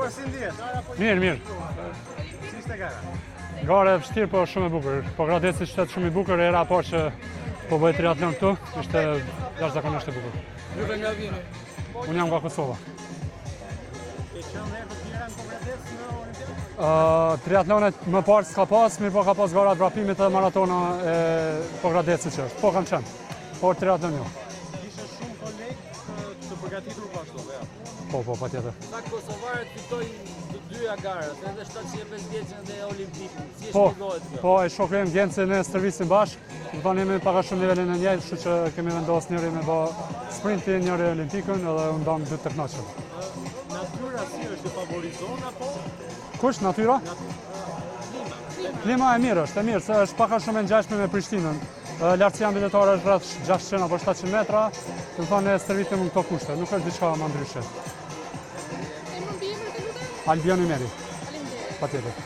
Po si ndihet? Mirë. Si ishte gara? Gara e vështirë, po shumë e bukur. Po Gradeci qytet shumë i bukur, era po që po bëj triatlon këtu, ishte jashtëzakonisht e bukur. Juve nga vini? Unë jam nga Kosova. Ke qenë herë të tjera në Gradec në Olimpiadë? Triatlonet më parë s'ka pas, mirë po ka pas gara vrapimit dhe maratona e Gradecit që është. Po kam qenë, por triatlon jo. Kishe shumë kolegë të përgatitur bashkë, ja. Po, patjetër. Sa kosovarët fitojnë të dyja garat, edhe 705 vjeçën dhe olimpikun. Si Po, shpjegohet kjo? po e shoku im Genci ne stërvisim bashkë. Do thonë jemi paka shumë nivelin e njëjtë, kështu që kemi vendosur njëri me bë sprintin, njëri olimpikun edhe u ndam dy të kënaqur. Natyra si është e favorizon apo? Kush natyra? Klima e mirë është, se është paka shumë e ngjashme me Prishtinën. Lartësia mbetërore është rreth 600 apo 700 metra, do thonë ne stërvitim në këto kushte, nuk është diçka më ndryshe. Albion Meri. Patjetër.